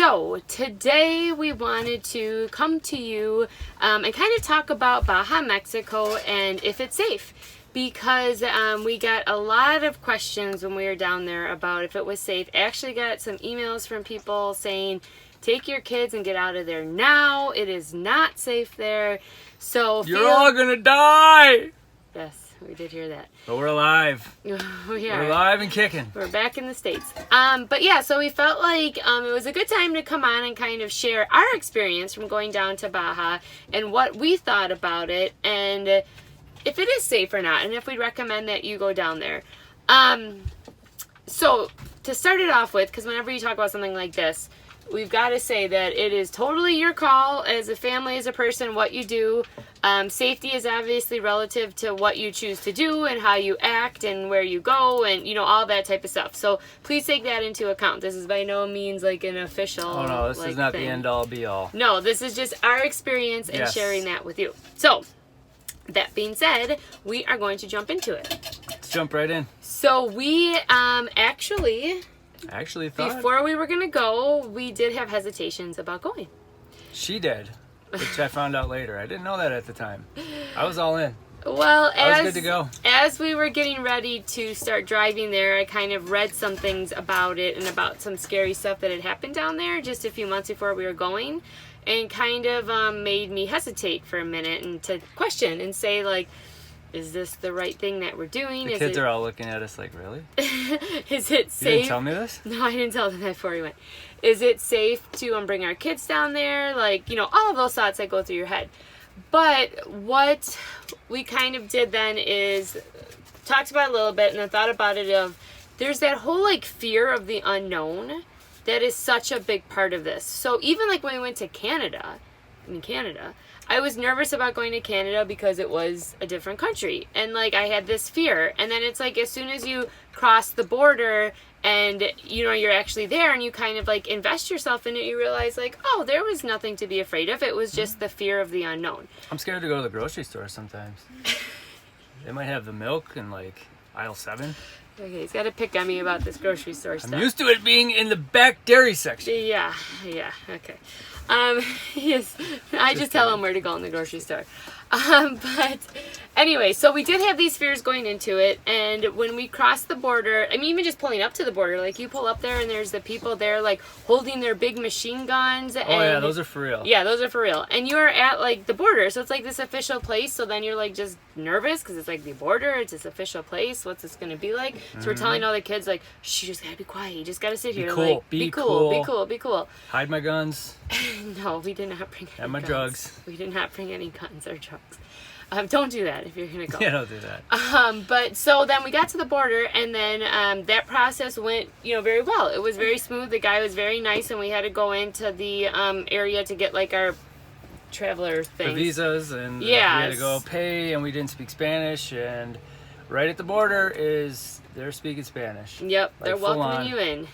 So today we wanted to come to you and kind of talk about Baja, Mexico, and if it's safe. Because we got a lot of questions when we were down there about if it was safe. Actually got some emails from people saying, take your kids and get out of there now. It is not safe there. So you're all gonna die. Yes, we did hear that. But we're alive. We are. We're alive and kicking. We're back in the States. But yeah, so we felt like it was a good time to come on and kind of share our experience from going down to Baja and what we thought about it and if it is safe or not and if we'd recommend that you go down there. So to start it off with, because whenever you talk about something like this, we've got to say that it is totally your call as a family, as a person, what you do. Safety is obviously relative to what you choose to do and how you act and where you go and, you know, all that type of stuff. So please take that into account. This is by no means like an official Oh no, this is not thing. The end all be all. No, this is just our experience and sharing that with you. So that being said, we are going to jump into it. Let's jump right in. So we actually thought before we were going to go, we did have hesitations about going. She did, which I found out later. I didn't know that at the time. I was all in. Well, I was good to go. As we were getting ready to start driving there, I kind of read some things about it and about some scary stuff that had happened down there just a few months before we were going, and kind of made me hesitate for a minute and to question and say, like, is this the right thing that we're doing? The kids are all looking at us like, really? Is it safe? You didn't tell me this? No, I didn't tell them that before we went. Is it safe to bring our kids down there? Like, you know, all of those thoughts that go through your head. But what we kind of did then is talked about it a little bit and then thought about it of there's that whole like fear of the unknown that is such a big part of this. So even like when we went to Canada, I was nervous about going to Canada because it was a different country. And like I had this fear. And then it's like as soon as you cross the border and you know you're actually there and you kind of like invest yourself in it, you realize like, oh, there was nothing to be afraid of. It was just the fear of the unknown. I'm scared to go to the grocery store sometimes. They might have the milk in like aisle 7. Okay, he's got to pick on me about this grocery store stuff. I'm used to it being in the back dairy section. Yeah, okay. Yes, I just tell him where to go in the grocery store. But anyway, so we did have these fears going into it, and when we crossed the border, I mean, even just pulling up to the border, like you pull up there and there's the people there like holding their big machine guns. And, oh yeah, those are for real. Yeah, those are for real. And you're at like the border, so it's like this official place, so then you're like just nervous because it's like the border, it's this official place, what's this going to be like? So we're telling all the kids like, shh, you just gotta be quiet, you just gotta sit here. Cool. Like, be cool. Hide my guns. No, we did not bring any and my guns. drugs. We did not bring any guns or drugs. Don't do that if you're going to go. Yeah, don't do that. But so then we got to the border and then that process went, you know, very well. It was very smooth. The guy was very nice and we had to go into the area to get like our traveler things. The visas and we had to go pay and we didn't speak Spanish and right at the border they're speaking Spanish. Yep, like they're welcoming you in.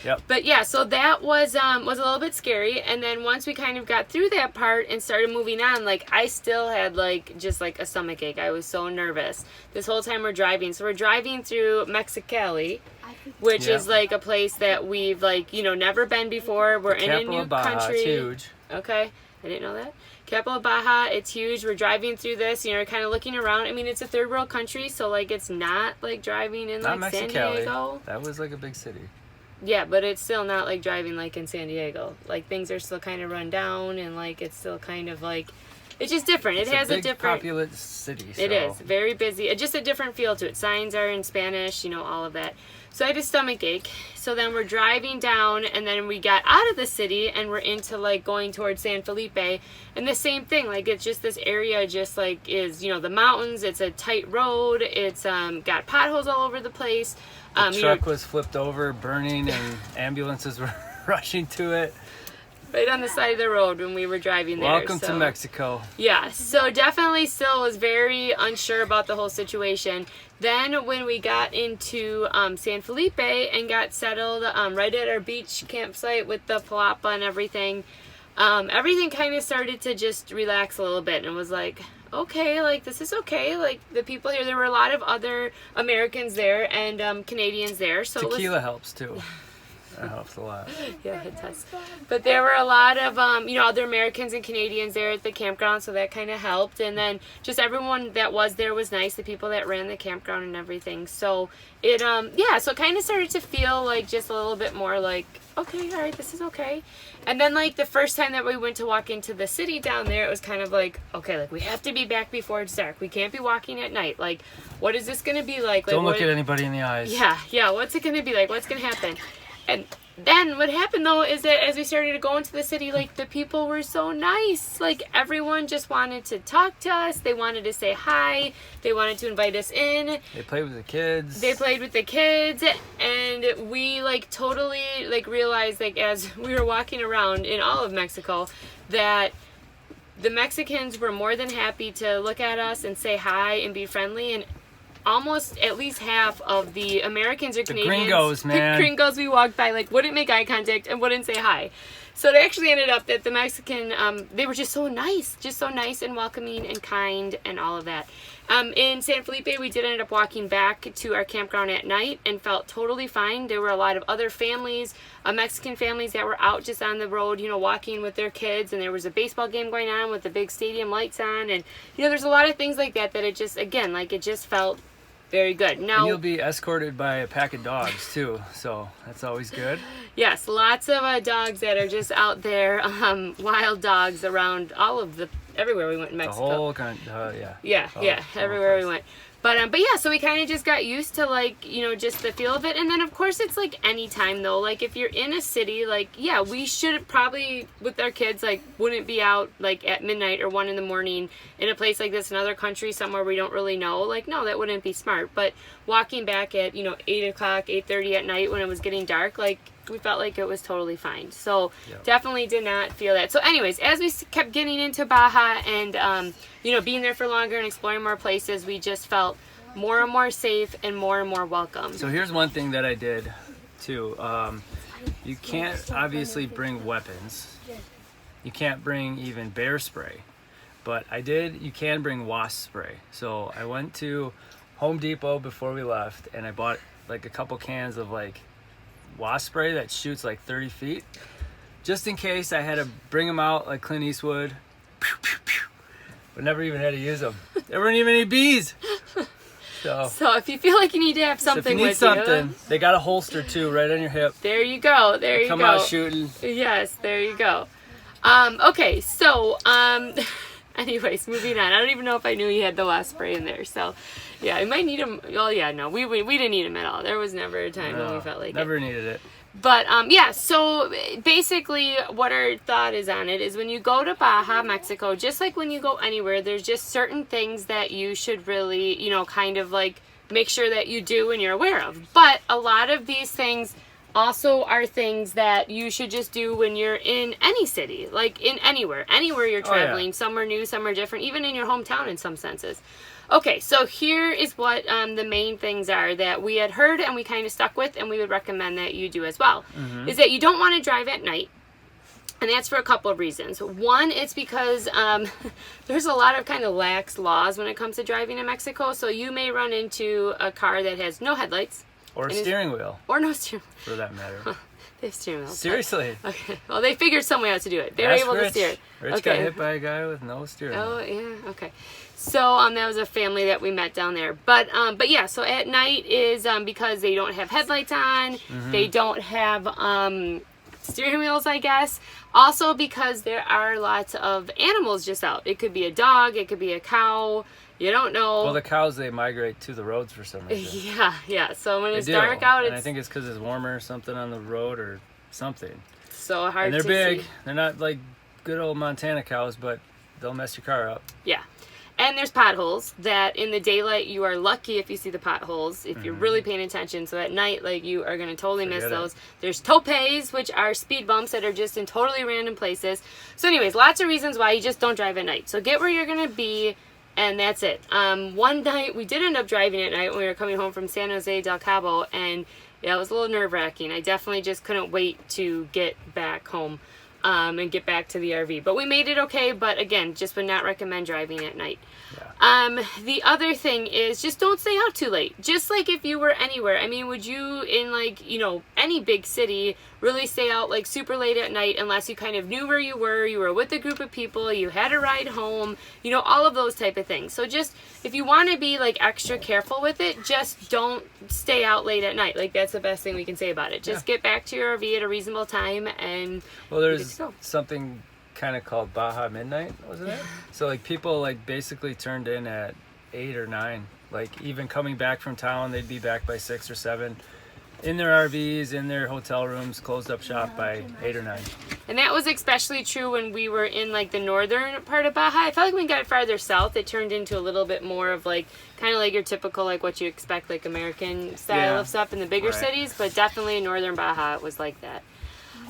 Yep. But yeah, so that was a little bit scary, and then once we kind of got through that part and started moving on, like I still had like just like a stomach ache. I was so nervous this whole time we're driving. So we're driving through Mexicali, which is like a place that we've like, you know, never been before. We're in a new country. It's huge. Okay, I didn't know that. Capital of Baja, it's huge. We're driving through this, you know, kind of looking around. I mean, it's a third world country, so like it's not like driving in like San Diego. That was like a big city. Yeah, but it's still not like driving like in San Diego. Like things are still kind of run down and like it's still kind of like it's just different. It has a different populous city. So. It is very busy. It's just a different feel to it. Signs are in Spanish, you know, all of that. So I had a stomach ache. So then we're driving down and then we got out of the city and we're into like going towards San Felipe and the same thing. Like it's just this area just like is, you know, the mountains. It's a tight road. It's got potholes all over the place. The truck was flipped over, burning, and ambulances were rushing to it. Right on the side of the road when we were driving there. Welcome to Mexico. Yeah, so definitely still was very unsure about the whole situation. Then when we got into San Felipe and got settled right at our beach campsite with the palapa and everything, everything kind of started to just relax a little bit and was like, okay, like this is okay. Like the people here, there were a lot of other Americans there and Canadians there. So tequila helps too. That helps a lot. Yeah, it does. But there were a lot of, other Americans and Canadians there at the campground, so that kind of helped. And then just everyone that was there was nice, the people that ran the campground and everything. So it, so it kind of started to feel like just a little bit more like, okay, all right, this is okay. And then, like, the first time that we went to walk into the city down there, it was kind of like, okay, like, we have to be back before it's dark. We can't be walking at night. Like, what is this going to be like? Don't look at anybody in the eyes. Yeah, what's it going to be like? What's going to happen? And then what happened, though, is that as we started to go into the city, like, the people were so nice. Like, everyone just wanted to talk to us. They wanted to say hi. They wanted to invite us in. They played with the kids. And we, like, totally, like, realized, like, as we were walking around in all of Mexico, that the Mexicans were more than happy to look at us and say hi and be friendly. And almost at least half of the Americans or Canadians, gringos we walked by, like, wouldn't make eye contact and wouldn't say hi. So it actually ended up that the Mexican, they were just so nice and welcoming and kind and all of that. In San Felipe, we did end up walking back to our campground at night and felt totally fine. There were a lot of other families, Mexican families that were out just on the road, walking with their kids, and there was a baseball game going on with the big stadium lights on, and, there's a lot of things like that it just, again, like, it just felt very good. Now, and you'll be escorted by a pack of dogs too, so that's always good. Yes, lots of dogs that are just out there, wild dogs around everywhere we went in Mexico. The whole country, everywhere we went. But yeah, so we kind of just got used to, like, just the feel of it. And then, of course, it's like any time, though. Like, if you're in a city, like, yeah, we should probably, with our kids, like, wouldn't be out, like, at midnight or 1 a.m. in a place like this, another country, somewhere we don't really know. Like, no, that wouldn't be smart. But walking back at, 8 o'clock, 8:30 at night when it was getting dark, like, we felt like it was totally fine. So definitely did not feel that. So anyways, as we kept getting into Baja and, being there for longer and exploring more places, we just felt more and more safe and more welcome. So here's one thing that I did too. You can't obviously bring weapons. You can't bring even bear spray. But you can bring wasp spray. So I went to Home Depot before we left and I bought like a couple cans of like wasp spray that shoots like 30 feet, just in case I had to bring them out like Clint Eastwood. Pew, pew, pew. But never even had to use them. There weren't even any bees. So if you feel like you need to have something with you, they got a holster too, right on your hip. There you go. Come out shooting. Yes, there you go. Okay, so anyways, moving on. I don't even know if I knew he had the wasp spray in there. So yeah, I might need him. Well, yeah, no, we didn't need him at all. There was never a time when we felt like never needed it. But so basically what our thought is on it is when you go to Baja, Mexico, just like when you go anywhere, there's just certain things that you should really, kind of like make sure that you do and you're aware of. But a lot of these things also are things that you should just do when you're in any city, like in anywhere you're traveling, somewhere new, somewhere different, even in your hometown in some senses. Okay, so here is what the main things are that we had heard and we kind of stuck with, and we would recommend that you do as well. Mm-hmm. Is that you don't want to drive at night, and that's for a couple of reasons. One, it's because there's a lot of kind of lax laws when it comes to driving in Mexico, so you may run into a car that has no headlights. Or a steering wheel. Or no steering wheel. For that matter. They have steering wheels. Seriously. Okay. Well, they figured some way out to do it. They were able to steer it. Rich got hit by a guy with no steering wheel. Oh, yeah. Okay. So, that was a family that we met down there. But yeah, so at night is because they don't have headlights on. Mm-hmm. They don't have steering wheels, I guess. Also because there are lots of animals just out. It could be a dog. It could be a cow. You don't know. Well, the cows, they migrate to the roads for some reason. Yeah. So when it's dark out, I think it's because it's warmer or something on the road or something. So hard to see. And they're big. They're not like good old Montana cows, but they'll mess your car up. Yeah. And there's potholes that in the daylight you are lucky if you see the potholes, if you're really paying attention. So at night, like, you are going to totally miss those. There's topes, which are speed bumps that are just in totally random places. So anyways, lots of reasons why you just don't drive at night. So get where you're going to be, and that's it. One night, we did end up driving at night when we were coming home from San Jose del Cabo, and yeah, it was a little nerve-wracking. I definitely just couldn't wait to get back home. and get back to the RV. But we made it okay, but again, just would not recommend driving at night. The other thing is just don't stay out too late. Just like if you were anywhere. I mean, would you in like, you know, any big city really stay out like super late at night unless you kind of knew where you were with a group of people, you had a ride home, you know, all of those type of things. So just if you want to be like extra careful with it, just don't stay out late at night. Like that's the best thing we can say about it. Just get back to your RV at a reasonable time and well, there's something kind of called Baja Midnight, wasn't it? So like people like basically turned in at 8 or 9. Like even coming back from town, they'd be back by 6 or 7 in their RVs, in their hotel rooms, closed up shop by 8 or 9. And that was especially true when we were in like the northern part of Baja. I felt like when we got farther south, it turned into a little bit more of like kind of like your typical like what you expect like American style of stuff in the bigger cities, but definitely in northern Baja it was like that.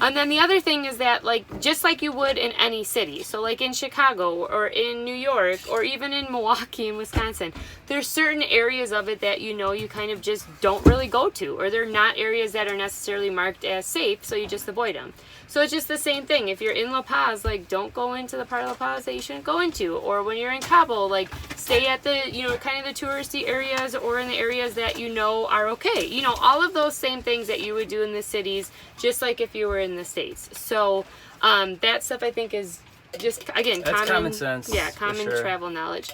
And then the other thing is that, like, just like you would in any city, so like in Chicago or in New York or even in Milwaukee in Wisconsin, there's certain areas of it that you know you kind of just don't really go to, or they're not areas that are necessarily marked as safe, so you just avoid them. So it's just the same thing. If you're in La Paz, like, don't go into the part of La Paz that you shouldn't go into. Or when you're in Cabo, like, stay at the, you know, kind of the touristy areas or in the areas that you know are okay. You know, all of those same things that you would do in the cities, just like if you were in the States. So that stuff I think is just, again, common sense. Yeah, common travel knowledge.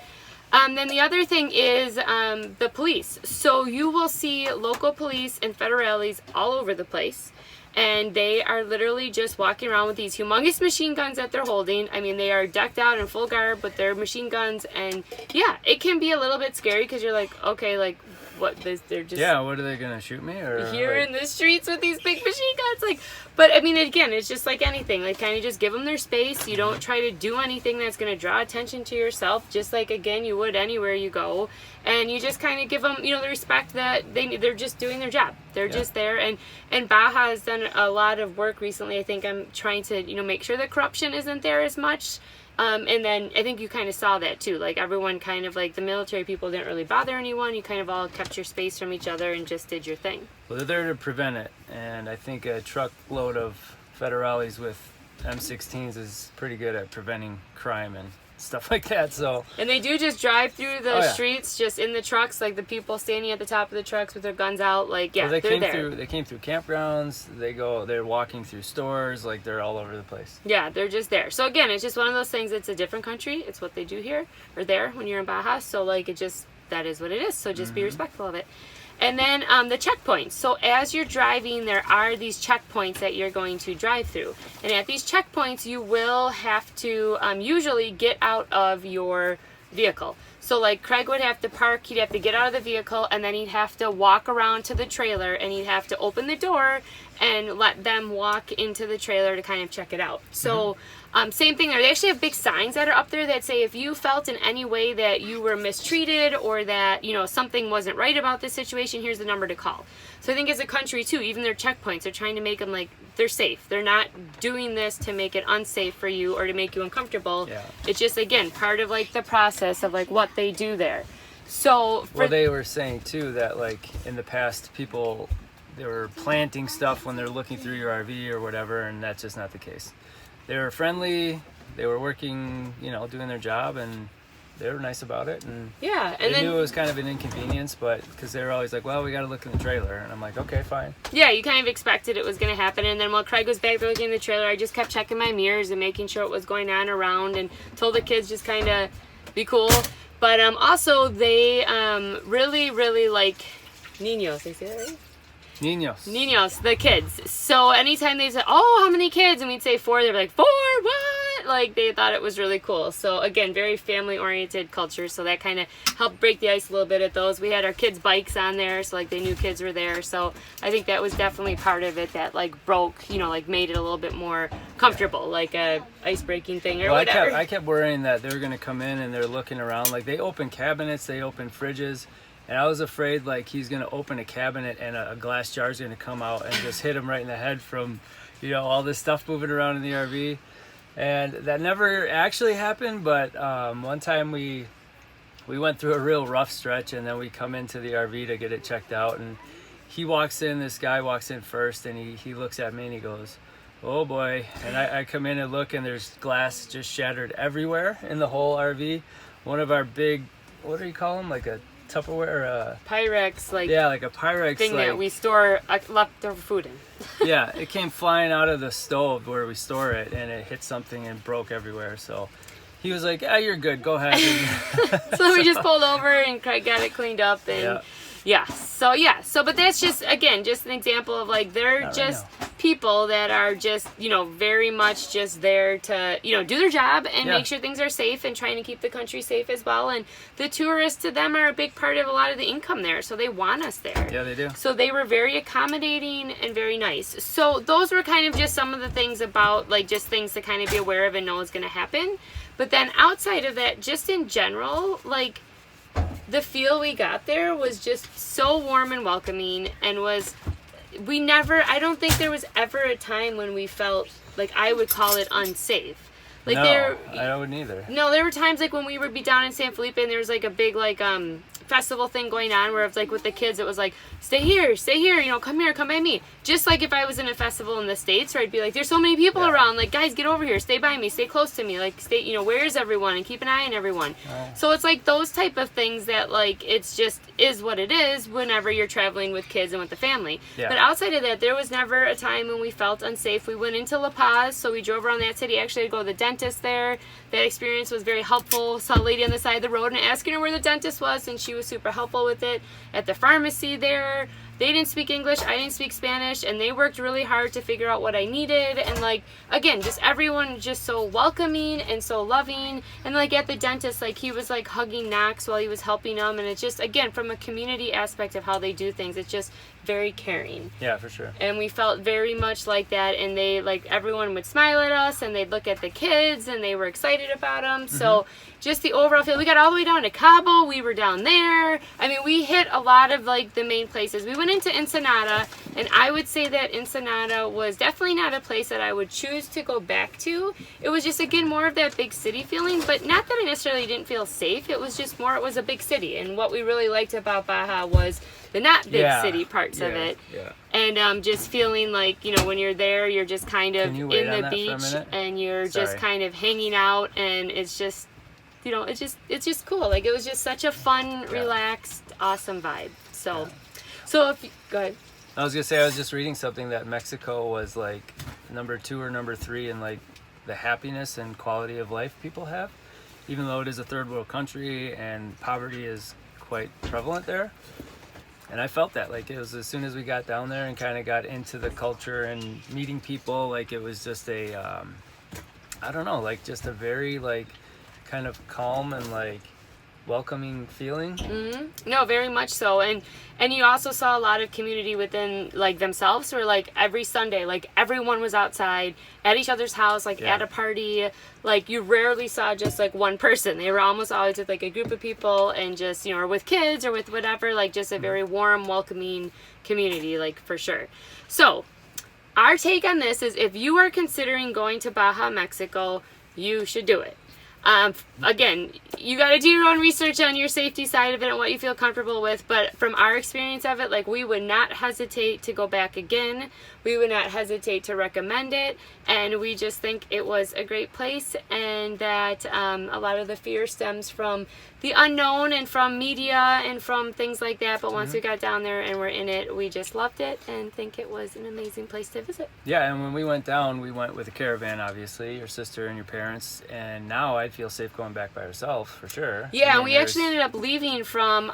Then the other thing is the police. So you will see local police and federales all over the place. And they are literally just walking around with these humongous machine guns that they're holding. I mean, they are decked out in full garb with their machine guns. And yeah, it can be a little bit scary because you're like, okay, like, what, they're just... Yeah, what are they going to shoot me? Or here like... in the streets with these big machine guns? Like, but I mean, again, it's just like anything. Like, kind of just give them their space. You don't try to do anything that's going to draw attention to yourself. Just like, again, you would anywhere you go. And you just kind of give them, you know, the respect that they're just doing their job. They're just there. And Baja has done a lot of work recently. I think I'm trying to, you know, make sure that corruption isn't there as much. And then I think you kind of saw that too. Like everyone kind of like the military people didn't really bother anyone. You kind of all kept your space from each other and just did your thing. Well, they're there to prevent it. And I think a truckload of federales with M16s is pretty good at preventing crime and stuff like that. So and they do just drive through the streets just in the trucks, like the people standing at the top of the trucks with their guns out, like well, they're there. They came through campgrounds, they're walking through stores, like they're all over the place. Yeah, they're just there. So again, it's just one of those things. It's a different country. It's what they do here or there when you're in Baja. So like it just, that is what it is. So just be respectful of it. And then the checkpoints. So as you're driving, there are these checkpoints that you're going to drive through. And at these checkpoints, you will have to usually get out of your vehicle. So like Craig would have to park, he'd have to get out of the vehicle, and then he'd have to walk around to the trailer, and he'd have to open the door and let them walk into the trailer to kind of check it out. So same thing there. They actually have big signs that are up there that say if you felt in any way that you were mistreated or that, you know, something wasn't right about this situation, here's the number to call. So I think as a country too, even their checkpoints are trying to make them like they're safe. They're not doing this to make it unsafe for you or to make you uncomfortable. Yeah. It's just, again, part of like the process of like what they do there. So well, they were saying too that like in the past people, they were planting stuff when they're looking through your RV or whatever, and that's just not the case. They were friendly, they were working, you know, doing their job, and they were nice about it. And yeah, and they knew it was kind of an inconvenience, but because they were always like, well, we got to look in the trailer. And I'm like, okay, fine. Yeah, you kind of expected it was going to happen. And then while Craig was back there looking in the trailer, I just kept checking my mirrors and making sure what was going on around and told the kids just kind of be cool. But also, they really, really like niños. They say that right? Niños, the kids. So anytime they say, oh, how many kids? And we'd say 4, they'd be like, 4, what? Like, they thought it was really cool. So again, very family-oriented culture. So that kind of helped break the ice a little bit at those. We had our kids' bikes on there, so like they knew kids were there. So I think that was definitely part of it that like broke, you know, like made it a little bit more comfortable, like a ice-breaking thing or whatever. I kept worrying that they were going to come in and they're looking around. Like, they open cabinets, they open fridges. And I was afraid like he's going to open a cabinet and a glass jar is going to come out and just hit him right in the head from, you know, all this stuff moving around in the RV. And that never actually happened, but one time we went through a real rough stretch, and then we come into the RV to get it checked out, and he walks in, this guy walks in first, and he looks at me and he goes, Oh boy. And I come in and look, and there's glass just shattered everywhere in the whole RV. One of our big, what do you call them? Like a Tupperware? Pyrex, like, yeah, like a Pyrex thing like, that we store leftover food in. yeah, it came flying out of the stove where we store it, and it hit something and broke everywhere. So he was like, "Yeah, you're good. Go ahead." So we just pulled over and got it cleaned up, and so but that's just, again, just an example of, like, they're Not just right people that are just, very much just there to, do their job and Yeah. make sure things are safe and trying to keep the country safe as well. And the tourists, to them, are a big part of a lot of the income there, so they want us there. Yeah, they do. So they were very accommodating and very nice. So those were kind of just some of the things about, like, just things to kind of be aware of and know is going to happen. But then outside of that, just in general, like, the feel we got there was just so warm and welcoming, and I don't think there was ever a time when we felt like I would call it unsafe. Like, No, I wouldn't either. No, there were times, like, when we would be down in San Felipe and there was, like, a big, like, festival thing going on where it's like with the kids, it was like, stay here, come here, come by me. Just like if I was in a festival in the States, where I'd be like, there's so many people around, like, guys, get over here, stay by me, stay close to me, like, stay, where's everyone, and keep an eye on everyone. So it's like those type of things that, like, it's just is what it is whenever you're traveling with kids and with the family. But outside of that, there was never a time when we felt unsafe. We went into La Paz, so we drove around that city. Actually, I'd go to the dentist there. That experience was very helpful. Saw a lady on the side of the road and asking her where the dentist was, and she was super helpful with it. At the pharmacy there, they didn't speak English, I didn't speak Spanish, and they worked really hard to figure out what I needed. And, like, again, just everyone just so welcoming and so loving. And, like, at the dentist, like, he was, like, hugging Knox while he was helping them, and it's just, again, from a community aspect of how they do things, it's just very caring. Yeah, for sure. And we felt very much like that, and they, like, everyone would smile at us, and they'd look at the kids, and they were excited about them. So just the overall feel. We got all the way down to Cabo. We were down there. I mean, we hit a lot of, like, the main places. We went into Ensenada, and I would say that Ensenada was definitely not a place that I would choose to go back to. It was just, again, more of that big city feeling, but not that I necessarily didn't feel safe. It was just more, it was a big city, and what we really liked about Baja was the not big city parts of it. Yeah. And just feeling like, when you're there, you're just kind of in the beach, and you're just kind of hanging out, and it's just, it's just cool. Like, it was just such a fun, relaxed, awesome vibe. So go ahead. I was gonna say, I was just reading something that Mexico was like number 2 or number 3 in, like, the happiness and quality of life people have, even though it is a third world country and poverty is quite prevalent there. And I felt that, like, it was as soon as we got down there and kind of got into the culture and meeting people, like, it was just a, I don't know, like, just a very, like, kind of calm and, like, welcoming feeling. No, very much so. And you also saw a lot of community within, like, themselves, where, like, every Sunday, like, everyone was outside at each other's house, like, at a party. Like, you rarely saw just, like, one person. They were almost always with, like, a group of people, and just, or with kids or with whatever, like, just a very warm, welcoming community, like, for sure. So our take on this is, if you are considering going to Baja, Mexico, you should do it. Again, you got to do your own research on your safety side of it and what you feel comfortable with, but from our experience of it, like, we would not hesitate to go back again. We would not hesitate to recommend it, and we just think it was a great place, and that a lot of the fear stems from the unknown and from media and from things like that, but once we got down there and we're in it, we just loved it and think it was an amazing place to visit. Yeah, and when we went down, we went with a caravan, obviously, your sister and your parents, and now I'd feel safe going back by herself, for sure. Yeah, and we actually ended up leaving from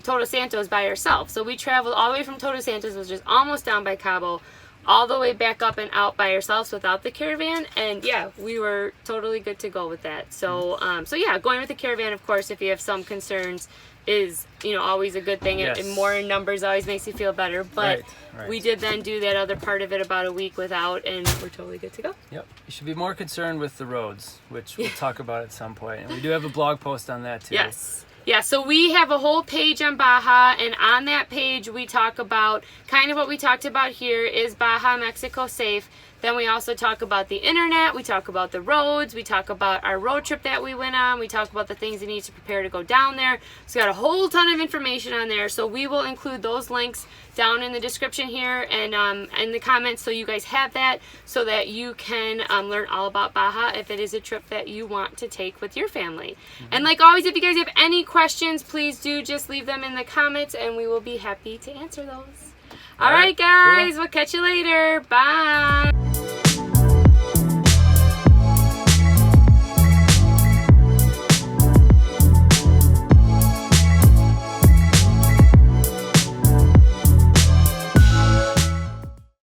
Todos Santos by ourselves. So we traveled all the way from Todos Santos, was just almost down by Cabo, all the way back up and out by ourselves without the caravan, and yeah, we were totally good to go with that. So so yeah, going with the caravan, of course, if you have some concerns, is always a good thing. Yes. And more in numbers always makes you feel better, but right. We did then do that other part of it about a week without, and we're totally good to go. Yep, you should be more concerned with the roads, which we'll talk about at some point, and we do have a blog post on that too. Yes. Yeah, so we have a whole page on Baja, and on that page we talk about kind of what we talked about here. Is Baja, Mexico safe? Then we also talk about the internet, we talk about the roads, we talk about our road trip that we went on, we talk about the things you need to prepare to go down there. It's got a whole ton of information on there, so we will include those links down in the description here and in the comments, so you guys have that so that you can learn all about Baja if it is a trip that you want to take with your family. And like always, if you guys have any questions, please do just leave them in the comments and we will be happy to answer those. All right, guys, cool. We'll catch you later. Bye.